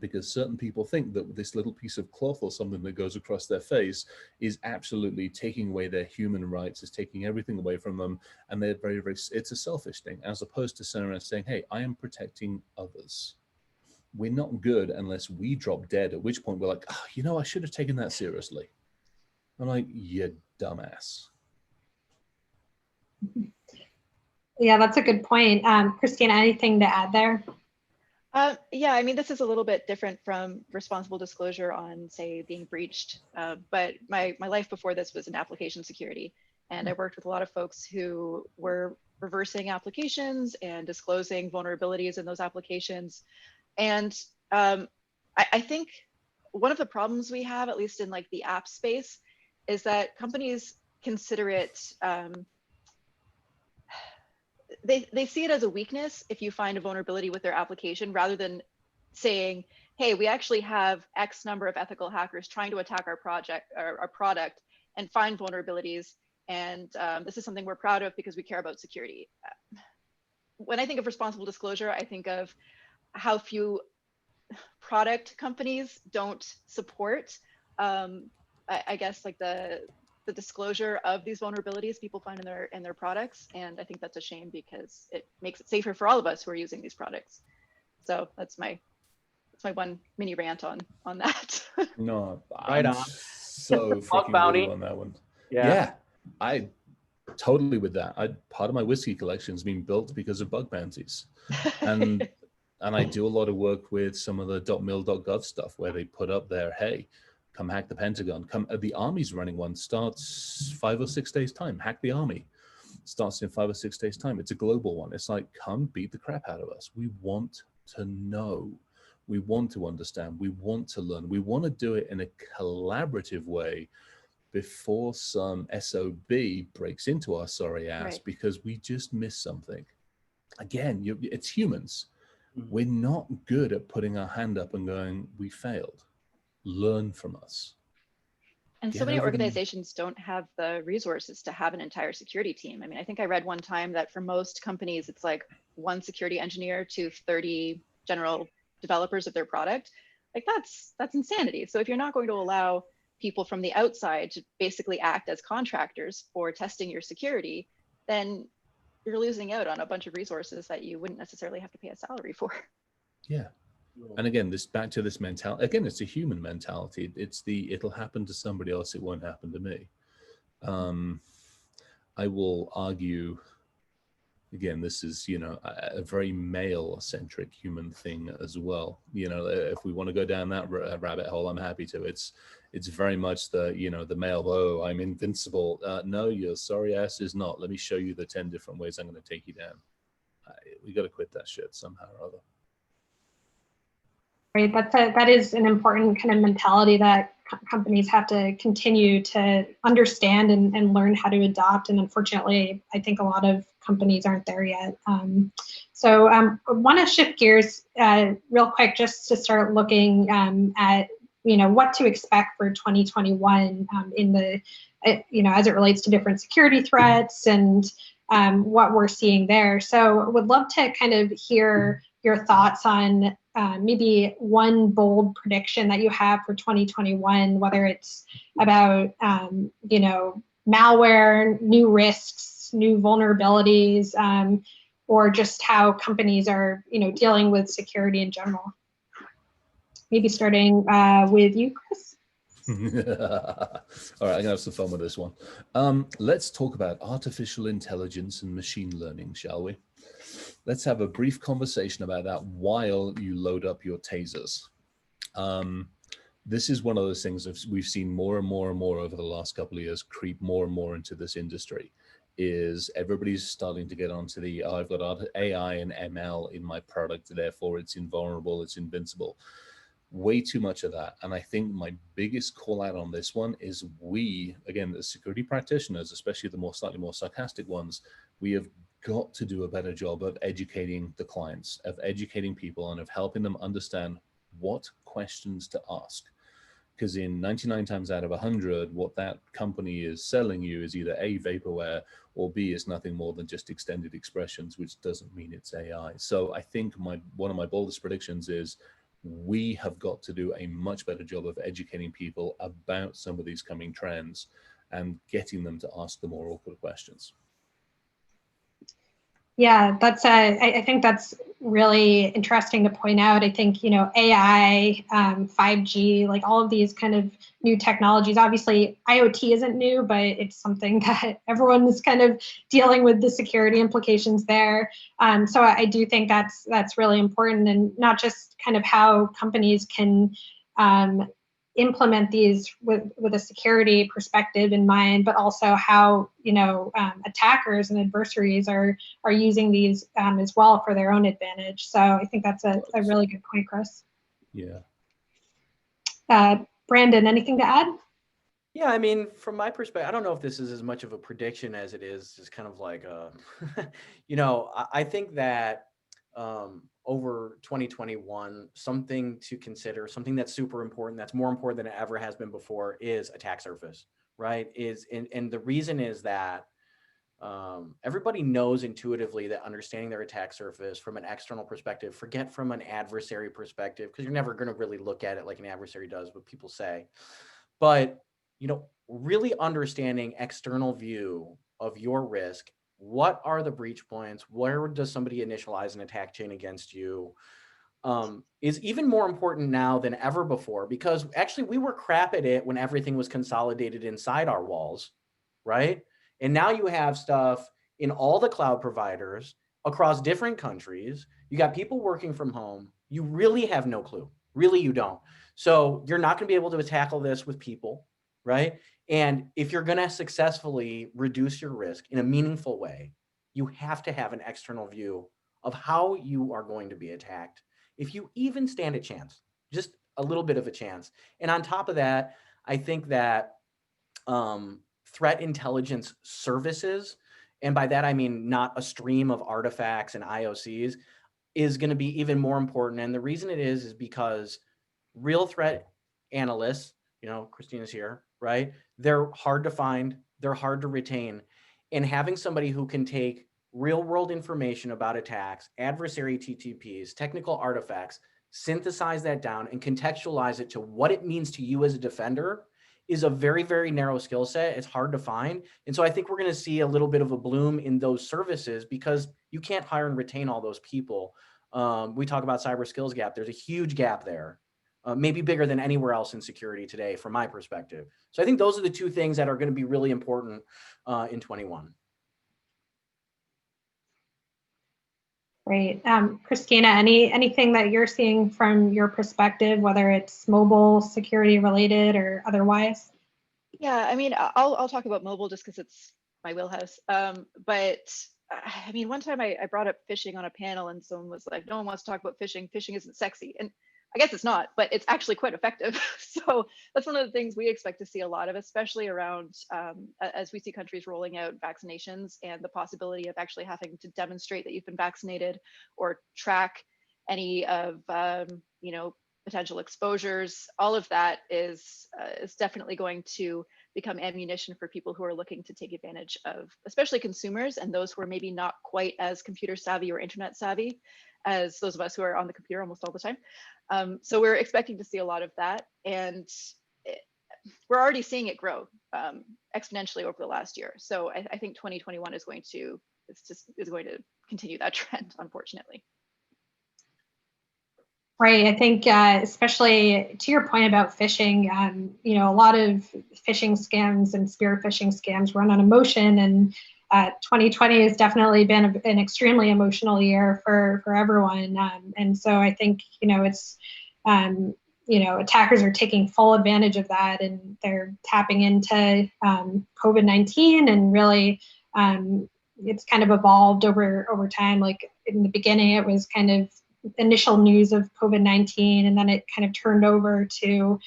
because certain people think that this little piece of cloth or something that goes across their face is absolutely taking away their human rights, is taking everything away from them. And they're very, very, it's a selfish thing, as opposed to sitting around saying, hey, I am protecting others. We're not good unless we drop dead, at which point we're like, oh, I should have taken that seriously. I'm like, you dumbass.
Yeah, that's a good point. Christina, anything to add there?
Yeah, I mean, this is a little bit different from responsible disclosure on, say, being breached. But my life before this was in application security. And I worked with a lot of folks who were reversing applications and disclosing vulnerabilities in those applications. And I think one of the problems we have, at least in like the app space, is that companies consider it, they see it as a weakness if you find a vulnerability with their application, rather than saying, hey, we actually have X number of ethical hackers trying to attack our project or our product and find vulnerabilities. And this is something we're proud of because we care about security. When I think of responsible disclosure, I think of how few product companies don't support, I guess, like the disclosure of these vulnerabilities people find in their products. And I think that's a shame because it makes it safer for all of us who are using these products. So that's my one mini rant on that.
No,
Right
I'm
on.
so freaking
bounty.
with you on that one.
Yeah.
I totally with that. Part of my whiskey collection has been built because of bug bounties, and I do a lot of work with some of the .mil.gov stuff where they put up there, hey, come hack the Pentagon. Come, the Army's running one, starts 5 or 6 days time. Hack the Army, starts in 5 or 6 days time. It's a global one. It's like, come beat the crap out of us. We want to know. We want to understand. We want to learn. We want to do it in a collaborative way before some SOB breaks into our sorry ass,
Right.
because we just missed something. Again, it's humans. We're not good at putting our hand up and going, we failed. Learn from us.
And so many organizations don't have the resources to have an entire security team. I mean, I think I read one time that for most companies, it's like 1 security engineer to 30 general developers of their product. Like that's insanity. So if you're not going to allow people from the outside to basically act as contractors for testing your security, then you're losing out on a bunch of resources that you wouldn't necessarily have to pay a salary for.
Yeah. And again, back to this mentality, again, it's a human mentality. It's it'll happen to somebody else, it won't happen to me. I will argue, again, this is, a very male-centric human thing as well. If we want to go down that rabbit hole, I'm happy to. It's very much the male, oh, I'm invincible. No, your sorry ass is not. Let me show you the 10 different ways I'm going to take you down. We got to quit that shit somehow or other.
Right, that is an important kind of mentality that companies have to continue to understand and learn how to adopt. And unfortunately, I think a lot of companies aren't there yet. So I want to shift gears real quick, just to start looking at what to expect for 2021 in the as it relates to different security threats and what we're seeing there. So I would love to kind of hear your thoughts on maybe one bold prediction that you have for 2021, whether it's about malware, new risks, new vulnerabilities, or just how companies are dealing with security in general. Maybe starting with you, Chris.
All right, I'm gonna have some fun with this one. Let's talk about artificial intelligence and machine learning, shall we? Let's have a brief conversation about that while you load up your tasers. This is one of those things that we've seen more and more and more over the last couple of years creep more and more into this industry. Is everybody's starting to get onto the, oh, I've got AI and ML in my product, therefore it's invulnerable, it's invincible. Way too much of that. And I think my biggest call out on this one is we, again, the security practitioners, especially the slightly more sarcastic ones, we have got to do a better job of educating the clients, of educating people, and of helping them understand what questions to ask. Because in 99 times out of 100, what that company is selling you is either A, vaporware, or B, is nothing more than just extended expressions, which doesn't mean it's AI. So I think one of my boldest predictions is we have got to do a much better job of educating people about some of these coming trends and getting them to ask the more awkward questions.
Yeah, I think that's really interesting to point out. I think, AI, 5G, like all of these kind of new technologies, obviously IoT isn't new, but it's something that everyone is kind of dealing with the security implications there. So I do think that's really important, and not just kind of how companies can implement these with a security perspective in mind, but also how attackers and adversaries are using these as well for their own advantage. So I think that's a really good point, Chris.
Yeah.
Brandon, anything to add?
Yeah, I mean, from my perspective, I don't know if this is as much of a prediction as it is just kind of like I think that over 2021, something to consider, something that's super important, that's more important than it ever has been before, is attack surface, right? And the reason is that everybody knows intuitively that understanding their attack surface from an external perspective, forget from an adversary perspective, because you're never going to really look at it like an adversary does, what people say. But really understanding external view of your risk. What are the breach points? Where does somebody initialize an attack chain against you? Is even more important now than ever before, because actually we were crap at it when everything was consolidated inside our walls, right? And now you have stuff in all the cloud providers across different countries. You got people working from home. You really have no clue. Really, you don't. So you're not going to be able to tackle this with people, right? And if you're going to successfully reduce your risk in a meaningful way, you have to have an external view of how you are going to be attacked. If you even stand a chance, just a little bit of a chance. And on top of that, I think that threat intelligence services, and by that I mean not a stream of artifacts and IOCs, is going to be even more important. And the reason it is because real threat analysts, Christina's here, right? They're hard to find, they're hard to retain. And having somebody who can take real world information about attacks, adversary TTPs, technical artifacts, synthesize that down and contextualize it to what it means to you as a defender is a very, very narrow skill set. It's hard to find. And so I think we're going to see a little bit of a bloom in those services because you can't hire and retain all those people. We talk about cyber skills gap. There's a huge gap there, maybe bigger than anywhere else in security today from my perspective. So I think those are the two things that are going to be really important in 21.
Great. Christina, anything that you're seeing from your perspective, whether it's mobile security related or otherwise?
Yeah, I mean, I'll talk about mobile just because it's my wheelhouse. But I mean, one time I brought up phishing on a panel and someone was like, no one wants to talk about phishing. Phishing isn't sexy. And I guess it's not, but it's actually quite effective. So that's one of the things we expect to see a lot of, especially around as we see countries rolling out vaccinations and the possibility of actually having to demonstrate that you've been vaccinated or track any of, potential exposures. All of that is definitely going to become ammunition for people who are looking to take advantage of, especially consumers and those who are maybe not quite as computer savvy or internet savvy as those of us who are on the computer almost all the time. So we're expecting to see a lot of that, and we're already seeing it grow exponentially over the last year. So I think 2021 is going to continue that trend, unfortunately.
Right. I think especially to your point about phishing, a lot of phishing scams and spear phishing scams run on emotion, and 2020 has definitely been an extremely emotional year for everyone. And so I think, it's, attackers are taking full advantage of that, and they're tapping into COVID-19, and really it's kind of evolved over time. Like in the beginning, it was kind of initial news of COVID-19, and then it kind of turned over to,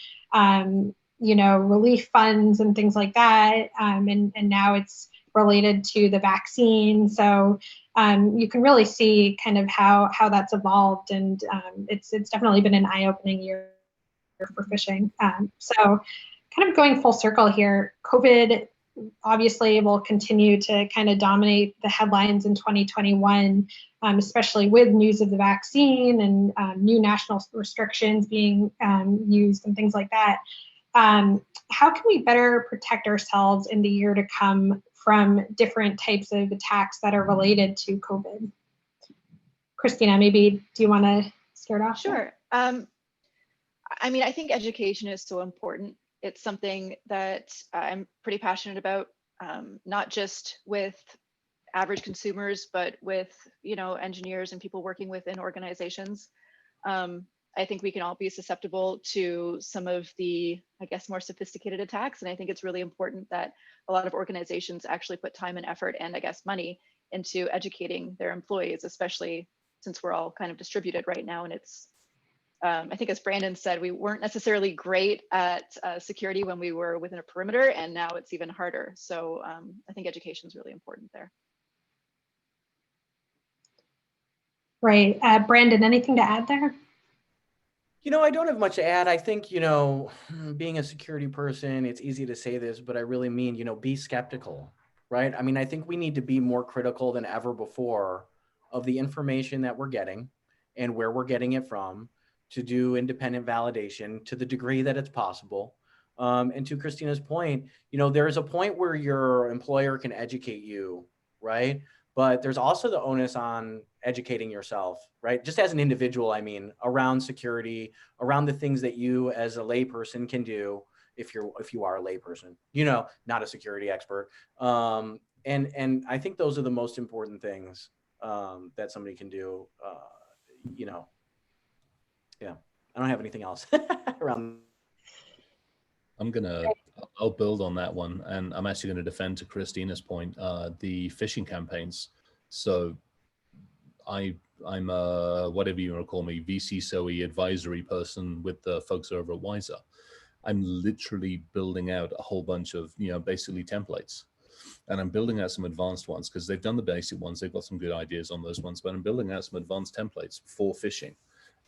relief funds and things like that. And now it's related to the vaccine. So you can really see kind of how that's evolved, and it's definitely been an eye-opening year for phishing. So kind of going full circle here, COVID obviously will continue to kind of dominate the headlines in 2021, especially with news of the vaccine and new national restrictions being used and things like that. How can we better protect ourselves in the year to come from different types of attacks that are related to COVID? Christina, maybe do you want to start off?
Sure. I mean, I think education is so important. It's something that I'm pretty passionate about, not just with average consumers, but with engineers and people working within organizations. I think we can all be susceptible to some of the, I guess, more sophisticated attacks. And I think it's really important that a lot of organizations actually put time and effort and, I guess, money into educating their employees, especially since we're all kind of distributed right now. And it's, I think as Brandon said, we weren't necessarily great at security when we were within a perimeter, and now it's even harder. So I think education is really important there.
Right. Brandon, anything to add there?
You know, I don't have much to add. I think, you know, being a security person, it's easy to say this, but I really mean, you know, be skeptical, right? I mean, I think we need to be more critical than ever before of the information that we're getting and where we're getting it from, to do independent validation to the degree that it's possible. And to Christina's point, you know, there's a point where your employer can educate you, right? But there's also the onus on educating yourself, right? Just as an individual, I mean, around security, around the things that you as a layperson can do if you are a layperson, you know, not a security expert. And I think those are the most important things that somebody can do. You know, yeah, I don't have anything else around.
I'll build on that one, and I'm actually going to defend, to Christina's point, the phishing campaigns. So I'm a, whatever you want to call me, VCSOE advisory person with the folks over at Wiser. I'm literally building out a whole bunch of, you know, basically templates. And I'm building out some advanced ones because they've done the basic ones. They've got some good ideas on those ones, but I'm building out some advanced templates for phishing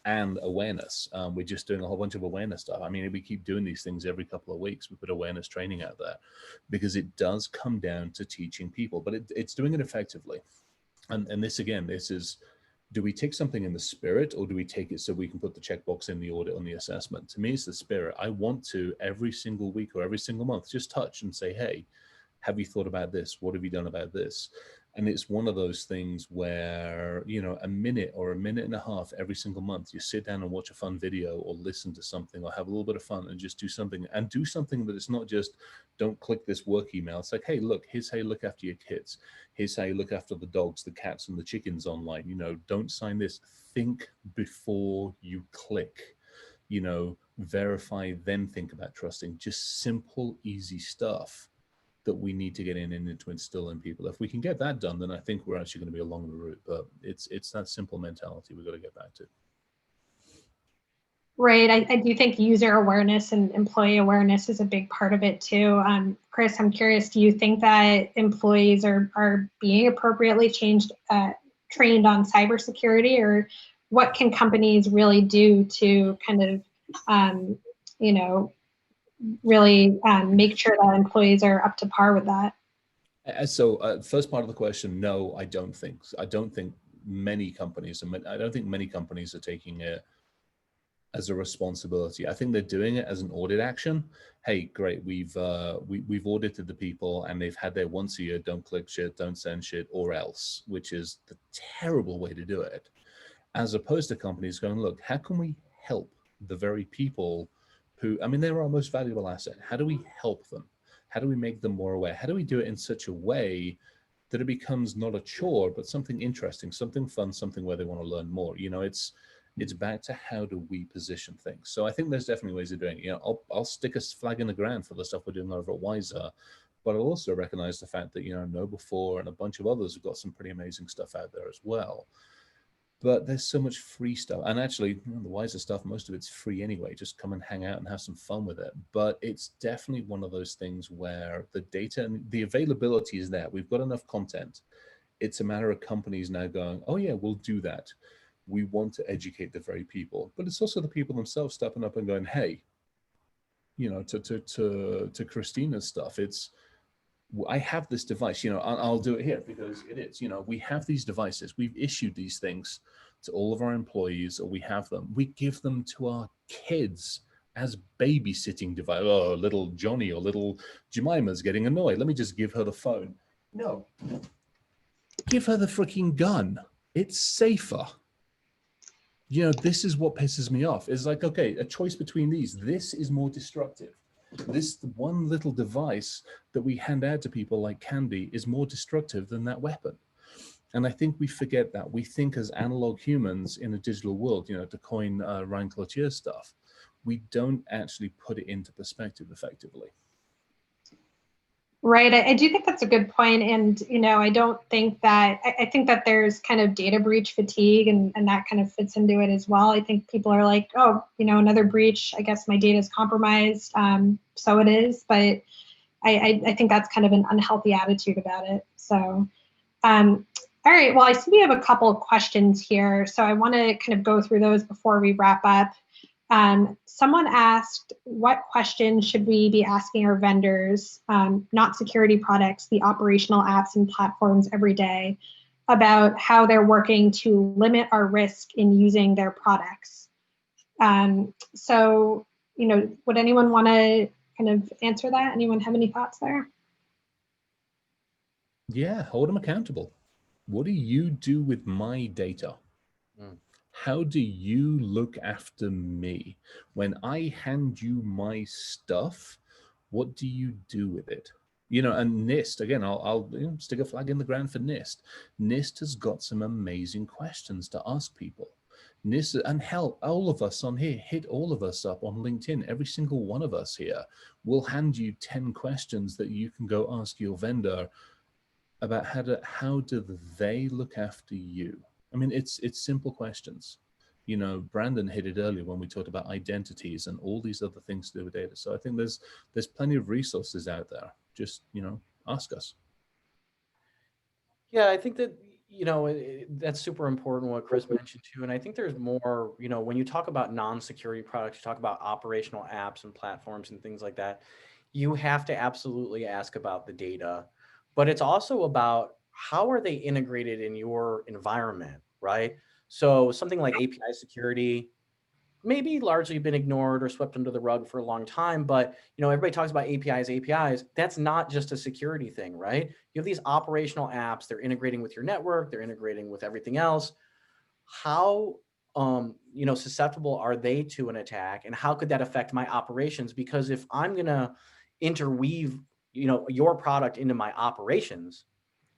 and awareness. We're just doing a whole bunch of awareness stuff. I mean, we keep doing these things every couple of weeks. We put awareness training out there because it does come down to teaching people, but it's doing it effectively. And this, again, this is, do we take something in the spirit, or do we take it so we can put the checkbox in the audit on the assessment? To me, it's the spirit. I want to, every single week or every single month, just touch and say, hey, have you thought about this? What have you done about this? And it's one of those things where, you know, a minute or a minute and a half every single month, you sit down and watch a fun video or listen to something or have a little bit of fun and just do something, and do something that it's not just, don't click this work email. It's like, hey, look, here's how you look after your kids. Here's how you look after the dogs, the cats, and the chickens online. You know, don't sign this. Think before you click. You know, verify, then think about trusting. Just simple, easy stuff that we need to get in and to instill in people. If we can get that done, then I think we're actually going to be along the route. But it's that simple mentality we've got to get back to.
Right. I do think user awareness and employee awareness is a big part of it too. Chris, I'm curious, do you think that employees are being appropriately trained on cybersecurity, or what can companies really do to kind of, you know, really make sure that employees are up to par with that?
So first part of the question, no, I don't think many companies, I don't think many companies are taking it as a responsibility. I think they're doing it as an audit action. Hey, great, we've audited the people and they've had their once a year, don't click shit, don't send shit, or else, which is the terrible way to do it. As opposed to companies going, look, how can we help the very people who, I mean, they're our most valuable asset. How do we help them? How do we make them more aware? How do we do it in such a way that it becomes not a chore, but something interesting, something fun, something where they want to learn more? You know, it's back to how do we position things. So I think there's definitely ways of doing it. You know, I'll stick a flag in the ground for the stuff we're doing over at Wiser, but I'll also recognize the fact that, you know, KnowBe4 and a bunch of others have got some pretty amazing stuff out there as well. But there's so much free stuff. And actually, you know, the Wiser stuff, most of it's free anyway. Just come and hang out and have some fun with it. But it's definitely one of those things where the data and the availability is there. We've got enough content. It's a matter of companies now going, oh yeah, we'll do that. We want to educate the very people. But it's also the people themselves stepping up and going, hey, you know, to Christina's stuff, it's, I have this device, you know, I'll do it here because it is, you know, we have these devices, we've issued these things to all of our employees, or we have them, we give them to our kids as babysitting device. Oh, little Johnny or little Jemima's getting annoyed, let me just give her the phone. No, give her the freaking gun. It's safer. You know, this is what pisses me off. It's like, okay, a choice between these. This is more destructive. This one little device that we hand out to people like candy is more destructive than that weapon. And I think we forget that. We think as analog humans in a digital world, you know, to coin Ryan Cloutier's stuff, we don't actually put it into perspective effectively.
Right. I do think that's a good point. And, you know, I don't think that, I think that there's kind of data breach fatigue and that kind of fits into it as well. I think people are like, oh, you know, another breach, I guess my data is compromised. So it is, but I think that's kind of an unhealthy attitude about it. So, all right, well, I see we have a couple of questions here. So I want to kind of go through those before we wrap up. Someone asked, what questions should we be asking our vendors, not security products, the operational apps and platforms every day, about how they're working to limit our risk in using their products? So, you know, would anyone want to kind of answer that? Anyone have any thoughts there?
Yeah, hold them accountable. What do you do with my data? How do you look after me? When I hand you my stuff, what do you do with it? You know, and NIST, again, I'll stick a flag in the ground for NIST. NIST has got some amazing questions to ask people. NIST, and hell, all of us on here, hit all of us up on LinkedIn. Every single one of us here will hand you 10 questions that you can go ask your vendor about how do they look after you. I mean, it's simple questions. You know, Brandon hit it earlier when we talked about identities and all these other things to do with data. So I think there's plenty of resources out there. Just, you know, ask us.
Yeah, I think that, you know, that's super important what Chris mentioned too. And I think there's more, you know, when you talk about non-security products, you talk about operational apps and platforms and things like that, you have to absolutely ask about the data, but it's also about how are they integrated in your environment, right? So something like API security, maybe largely been ignored or swept under the rug for a long time. But, you know, everybody talks about APIs. That's not just a security thing, right? You have these operational apps, they're integrating with your network, they're integrating with everything else. How, you know, susceptible are they to an attack, and how could that affect my operations? Because if I'm going to interweave, you know, your product into my operations,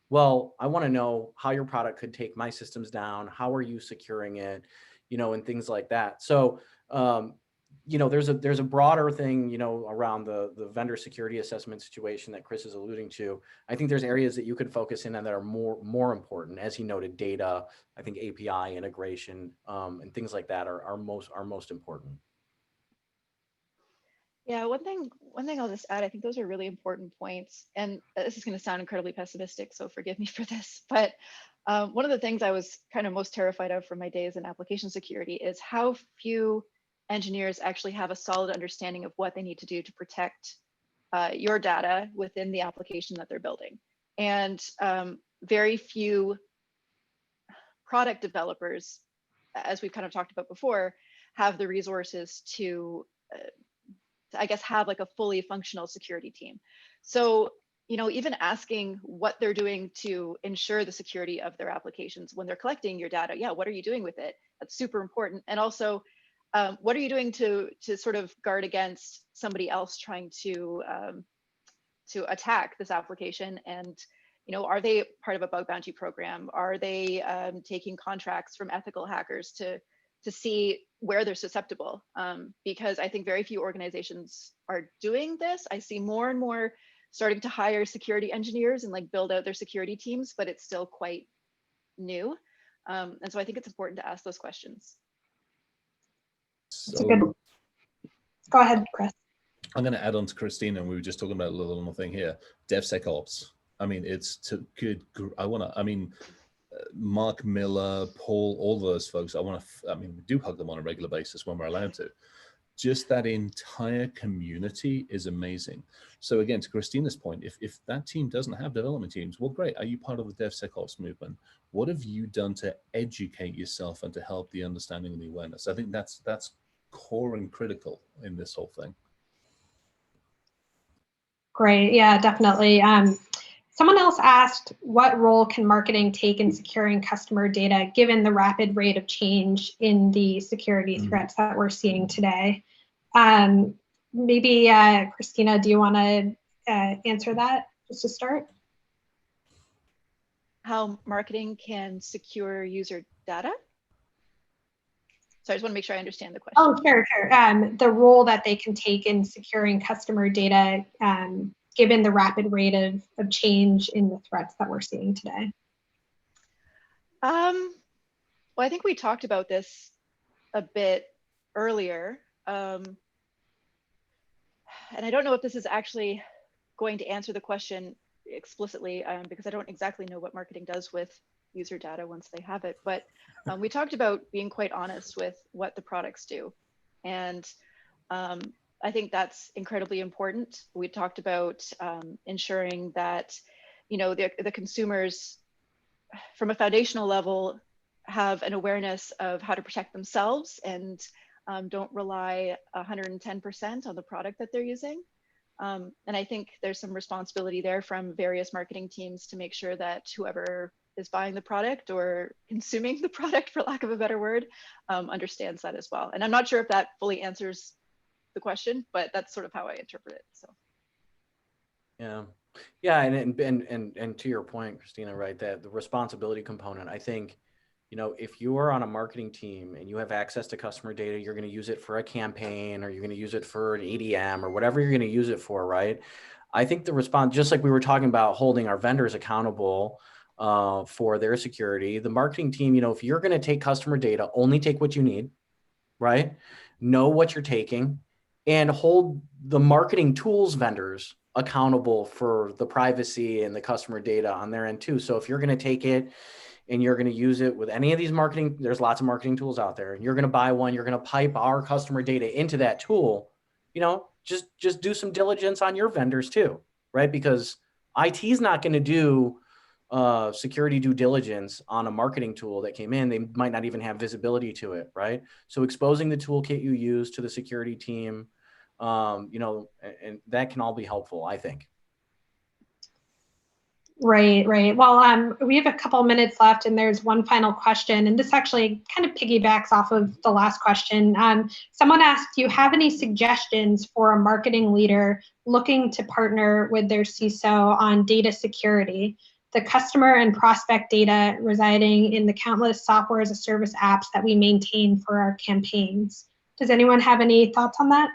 well, I want to know how your product could take my systems down. How are you securing it? You know, and things like that. So, you know, there's a broader thing, you know, around the vendor security assessment situation that Chris is alluding to. I think there's areas that you could focus in on that are more important. As he noted, data, I think API integration, and things like that are most important.
Yeah, one thing I'll just add, I think those are really important points. And this is going to sound incredibly pessimistic, so forgive me for this. But one of the things I was kind of most terrified of from my days in application security is how few engineers actually have a solid understanding of what they need to do to protect your data within the application that they're building. And very few product developers, as we've kind of talked about before, have the resources to I guess have like a fully functional security team. So, you know, even asking what they're doing to ensure the security of their applications when they're collecting your data, yeah, what are you doing with it? That's super important. And also, what are you doing to sort of guard against somebody else trying to attack this application? And, you know, are they part of a bug bounty program? Are they taking contracts from ethical hackers to see where they're susceptible? Because I think very few organizations are doing this. I see more and more starting to hire security engineers and like build out their security teams, but it's still quite new. And so I think it's important to ask those questions.
That's a good. Go ahead, Chris.
I'm going to add on to Christina, and we were just talking about a little thing here. DevSecOps. I mean, it's to good. Mark Miller, Paul, all those folks, we do hug them on a regular basis when we're allowed to. Just that entire community is amazing. So again, to Christina's point, if that team doesn't have development teams, well, great. Are you part of the DevSecOps movement? What have you done to educate yourself and to help the understanding and the awareness? I think that's core and critical in this whole thing.
Great, yeah, definitely. Someone else asked, what role can marketing take in securing customer data given the rapid rate of change in the security threats that we're seeing today? Maybe, Christina, do you want to answer that just to start?
how marketing can secure user data. So I just want to make sure I understand the question.
Oh, sure. The role that they can take in securing customer data, given the rapid rate of change in the threats that we're seeing today.
Well, I think we talked about this a bit earlier. And I don't know if this is actually going to answer the question explicitly, because I don't exactly know what marketing does with user data once they have it. But we talked about being quite honest with what the products do. And I think that's incredibly important. We talked about ensuring that, you know, the consumers from a foundational level have an awareness of how to protect themselves and don't rely 110% on the product that they're using. And I think there's some responsibility there from various marketing teams to make sure that whoever is buying the product or consuming the product, for lack of a better word, understands that as well. And I'm not sure if that fully answers the question, but that's sort of how I interpret it. So.
Yeah, and to your point, Christina, right, that the responsibility component, I think, you know, if you are on a marketing team and you have access to customer data, you're going to use it for a campaign, or you're going to use it for an EDM or whatever you're going to use it for, right? I think the response, just like we were talking about holding our vendors accountable for their security, the marketing team, you know, if you're going to take customer data, only take what you need, right? Know what you're taking, and hold the marketing tools vendors accountable for the privacy and the customer data on their end too. So if you're going to take it and you're going to use it with any of these marketing, there's lots of marketing tools out there, and you're going to buy one, you're going to pipe our customer data into that tool, you know, just do some diligence on your vendors too, right? Because IT is not going to do security due diligence on a marketing tool that came in. They might not even have visibility to it, right? So exposing the toolkit you use to the security team, you know, and that can all be helpful, I think.
Right. Well, we have a couple minutes left, and there's one final question, and this actually kind of piggybacks off of the last question. Someone asked, do you have any suggestions for a marketing leader looking to partner with their CISO on data security, the customer and prospect data residing in the countless software as a service apps that we maintain for our campaigns? Does anyone have any thoughts on that?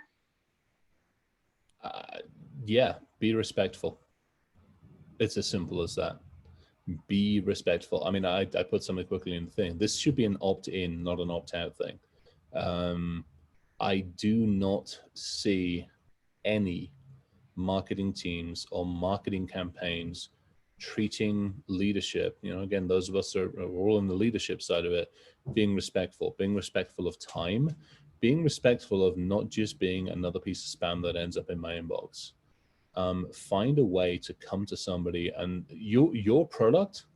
Yeah, be respectful. It's as simple as that. Be respectful. I mean, I put something quickly in the thing. This should be an opt-in, not an opt-out thing. I do not see any marketing teams or marketing campaigns treating leadership, you know, again, those of us are all in the leadership side of it, being respectful of time, being respectful of not just being another piece of spam that ends up in my inbox. Find a way to come to somebody, and your product,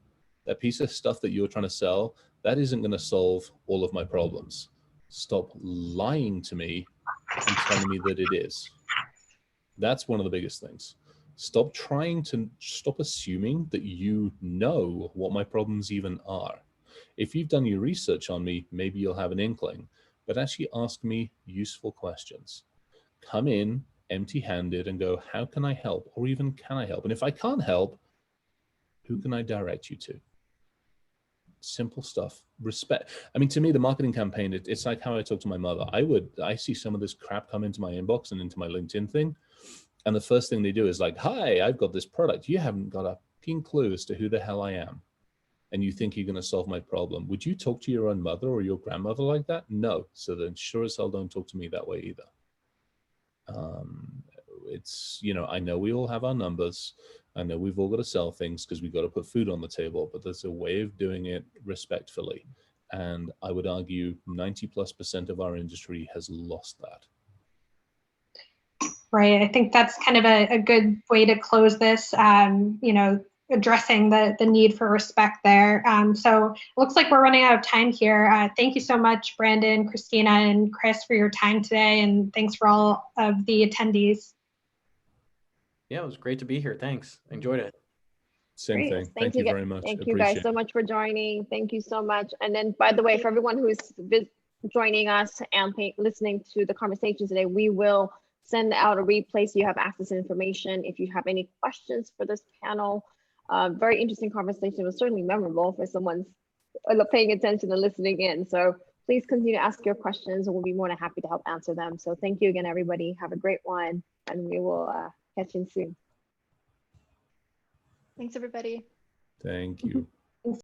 that piece of stuff that you're trying to sell, that isn't going to solve all of my problems. Stop lying to me and telling me that it is. That's one of the biggest things. Stop assuming that you know what my problems even are. If you've done your research on me, maybe you'll have an inkling, but actually ask me useful questions. Come in empty-handed and go, how can I help? Or even, can I help? And if I can't help, who can I direct you to? Simple stuff. Respect. I mean, to me, the marketing campaign, it's like how I talk to my mother. I see some of this crap come into my inbox and into my LinkedIn thing, and the first thing they do is like, hi, I've got this product. You haven't got a fucking clue as to who the hell I am, and you think you're going to solve my problem. Would you talk to your own mother or your grandmother like that? No. So then sure as hell don't talk to me that way either. It's, you know, I know we all have our numbers. I know we've all got to sell things because we've got to put food on the table, but there's a way of doing it respectfully. And I would argue 90+% of our industry has lost that.
Right. I think that's kind of a good way to close this, you know, addressing the need for respect there. So it looks like we're running out of time here. Thank you so much, Brandon, Christina, and Chris, for your time today. And thanks for all of the attendees.
Yeah, it was great to be here. Thanks. Enjoyed it.
Same thing. Thank you very much.
Thank you guys so much for joining. Thank you so much. And then, by the way, for everyone who's joining us and listening to the conversation today, we will send out a replay so you have access to information. If you have any questions for this panel, Very interesting conversation. It was certainly memorable for someone's paying attention and listening in. So please continue to ask your questions and we'll be more than happy to help answer them. So thank you again, everybody. Have a great one and we will catch you soon.
Thanks, everybody.
Thank you.